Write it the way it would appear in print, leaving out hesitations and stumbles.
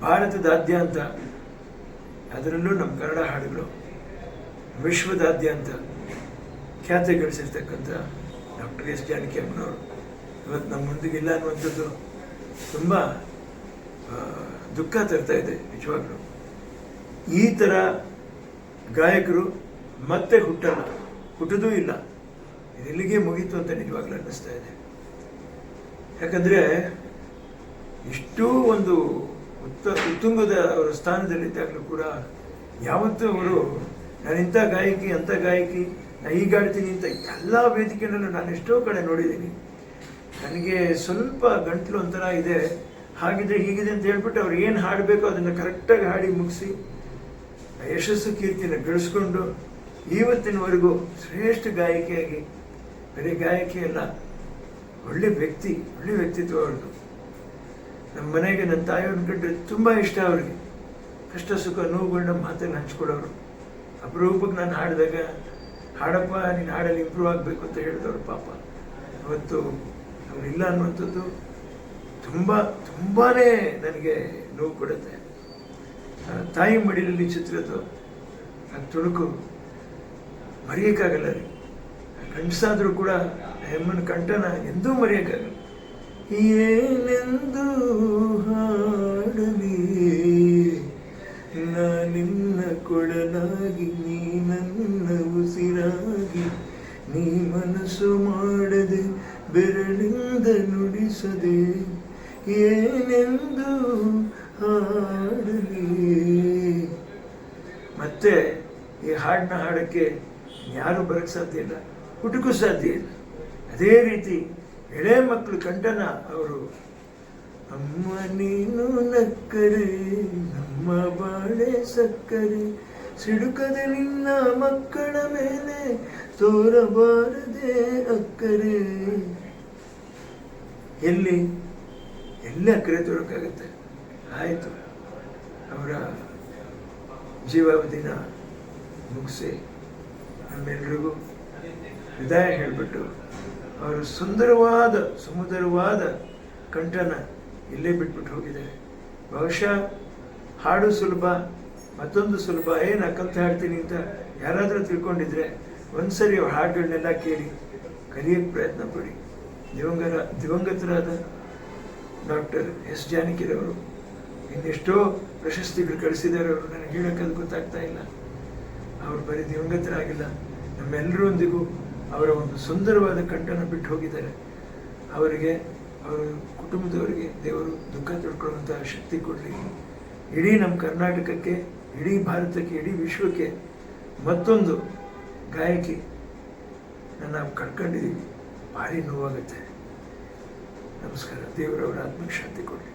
ಭಾರತದಾದ್ಯಂತ, ಅದರಲ್ಲೂ ನಮ್ಮ ಕನ್ನಡ ಹಾಡುಗಳು ವಿಶ್ವದಾದ್ಯಂತ ಖ್ಯಾತಿ ಗಳಿಸಿರ್ತಕ್ಕಂಥ ಡಾಕ್ಟರ್ ಎಸ್ ಜಾನಕಿ ಅಮ್ಮನವರು ಇವತ್ತು ನಮ್ಮ ಮುಂದಿಗಿಲ್ಲ ಅನ್ನುವಂಥದ್ದು ತುಂಬ ದುಃಖ ತರ್ತಾ ಇದೆ ನಿಜವಾಗ್ಲೂ. ಈ ಥರ ಗಾಯಕರು ಮತ್ತೆ ಹುಟ್ಟೋದೂ ಇಲ್ಲ. ಇಲ್ಲಿಗೆ ಮುಗೀತು ಅಂತ ನಿಜವಾಗ್ಲೂ ಅನ್ನಿಸ್ತಾ ಇದೆ. ಯಾಕಂದರೆ ಇಷ್ಟೂ ಒಂದು ಉತ್ತುಂಗದ ಅವರ ಸ್ಥಾನದಲ್ಲಿದ್ದಾಗಲೂ ಕೂಡ ಯಾವತ್ತೂ ಅವರು ನಾನು ಇಂಥ ಗಾಯಕಿ ಅಂಥ ಗಾಯಕಿ, ನಾನು ಈಗ ಆಡ್ತೀನಿ ಅಂತ ಎಲ್ಲ ವೇದಿಕೆಯಲ್ಲೂ ನಾನು ಎಷ್ಟೋ ಕಡೆ ನೋಡಿದ್ದೀನಿ. ನನಗೆ ಸ್ವಲ್ಪ ಗಂಟ್ಲು ಒಂಥರ ಇದೆ, ಹಾಗಿದೆ ಹೀಗಿದೆ ಅಂತ ಹೇಳ್ಬಿಟ್ಟು ಅವ್ರು ಏನು ಹಾಡಬೇಕು ಅದನ್ನು ಕರೆಕ್ಟಾಗಿ ಹಾಡಿ ಮುಗಿಸಿ ಯಶಸ್ಸು ಕೀರ್ತಿನ ಗಳಿಸ್ಕೊಂಡು ಇವತ್ತಿನವರೆಗೂ ಶ್ರೇಷ್ಠ ಗಾಯಕಿಯಾಗಿ, ಬರೀ ಗಾಯಕಿ ಅಲ್ಲ, ಒಳ್ಳೆ ವ್ಯಕ್ತಿತ್ವ ಅವ್ರದ್ದು. ನಮ್ಮ ಮನೆಗೆ ನನ್ನ ತಾಯಿಯವ್ರನ್ನ ಕಂಡ್ರೆ ತುಂಬ ಇಷ್ಟ ಅವ್ರಿಗೆ. ಕಷ್ಟ ಸುಖ ನೋವುಗಳನ್ನ ಮಾತನ್ನು ಹಂಚ್ಕೊಡೋರು. ಅಪರೂಪಕ್ಕೆ ನಾನು ಹಾಡಿದಾಗ ಹಾಡಪ್ಪ ನೀನು ಹಾಡಲ್ಲಿ ಇಂಪ್ರೂವ್ ಆಗಬೇಕು ಅಂತ ಹೇಳಿದವರು ಪಾಪ. ಅವತ್ತು ಅವರಿಲ್ಲ ಅನ್ನುವಂಥದ್ದು ತುಂಬಾ ನನಗೆ ನೋವು ಕೊಡುತ್ತೆ. ತಾಯಿ ಮಡಿಲಲ್ಲಿ ಚಿತ್ರದ್ದು ಆ ತುಣುಕು ಮರೆಯೋಕ್ಕಾಗಲ್ಲ ರೀ. ಗಂಡಸಾದರೂ ಕೂಡ ಹೆಮ್ಮನ ಕಂಠನ ಎಂದೂ ಮರೆಯೋಕ್ಕಾಗಲ್ಲ. ಏನೆಂದು ಹಾಡಲಿ ನಾನಿನ್ನ ಕೊಡಲಾಗಿ, ನೀ ನನ್ನ ಉಸಿರಾಗಿ, ನೀ ಮನಸ್ಸು ಮಾಡದೆ ಬೆರಳಿಂದ ನುಡಿಸದೆ, ಏನೆಂದು ಹಾಡಲಿ. ಮತ್ತೆ ಈ ಹಾಡನ್ನ ಹಾಡೋಕ್ಕೆ ಯಾರು ಬರೋಕ್ಕೆ ಸಾಧ್ಯ ಇಲ್ಲ, ಹುಡುಕೂ ಸಾಧ್ಯ ಇಲ್ಲ. ಅದೇ ರೀತಿ ಎಳೆ ಮಕ್ಕಳು ಕಂಠನ ಅವರು ಅಮ್ಮ ನೀನು ನಕ್ಕರೆ ನಮ್ಮ ಬಾಳೆ ಸಕ್ಕರೆ, ಸಿಡುಕದ ನಿನ್ನ ಮಕ್ಕಳ ಮೇಲೆ ತೋರಬಾರದೆ ಅಕ್ಕರೆ. ಎಲ್ಲಿ ಅಕ್ಕರೆ ತೋರಕ್ಕಾಗತ್ತೆ? ಆಯಿತು, ಅವರ ಜೀವಾವಧಿನ ಮುಗಿಸಿ ನಮ್ಮೆಲ್ರಿಗೂ ವಿದಾಯ ಹೇಳಿಬಿಟ್ಟು ಅವರು ಸುಮಧುರವಾದ ಕಂಠನ ಇಲ್ಲೇ ಬಿಟ್ಬಿಟ್ಟು ಹೋಗಿದ್ದಾರೆ. ಬಹುಶಃ ಹಾಡು ಸುಲಭ, ಮತ್ತೊಂದು ಸುಲಭ, ಏನು ಕಲ್ತು ಹಾಡ್ತೀನಿ ಅಂತ ಯಾರಾದರೂ ತಿಳ್ಕೊಂಡಿದ್ರೆ ಒಂದ್ಸರಿ ಅವ್ರ ಹಾಡುಗಳನ್ನೆಲ್ಲ ಕೇಳಿ ಕಲಿಯೋಕ್ಕೆ ಪ್ರಯತ್ನ ಪಡಿ. ದಿವಂಗತರಾದ ಡಾಕ್ಟರ್ ಎಸ್ ಜಾನಕಿರವರು ಇನ್ನೆಷ್ಟೋ ಪ್ರಶಸ್ತಿಗಳು ಕಳಿಸಿದ್ದಾರೆ. ಅವರು ನನಗೆ ಹೇಳೋಕ್ಕದು ಗೊತ್ತಾಗ್ತಾ ಇಲ್ಲ. ಅವರು ಬರೀ ದಿವಂಗತರಾಗಿಲ್ಲ, ನಮ್ಮೆಲ್ಲರೊಂದಿಗೂ ಅವರ ಒಂದು ಸುಂದರವಾದ ಕಂಠನ ಬಿಟ್ಟು ಹೋಗಿದ್ದಾರೆ. ಅವರಿಗೆ, ಅವರ ಕುಟುಂಬದವರಿಗೆ ದೇವರು ದುಃಖ ತಿಳ್ಕೊಳ್ಳುವಂತಹ ಶಕ್ತಿ ಕೊಡಲಿ. ಇಡೀ ನಮ್ಮ ಕರ್ನಾಟಕಕ್ಕೆ, ಇಡೀ ಭಾರತಕ್ಕೆ, ಇಡೀ ವಿಶ್ವಕ್ಕೆ ಮತ್ತೊಂದು ಗಾಯಕಿ ನಾವು ಕಳ್ಕೊಂಡಿದ್ದೀವಿ. ಭಾರಿ ನೋವಾಗುತ್ತೆ. ನಮಸ್ಕಾರ. ದೇವರವರ ಆತ್ಮಕ್ಕೆ ಶಾಂತಿ ಕೊಡಲಿ.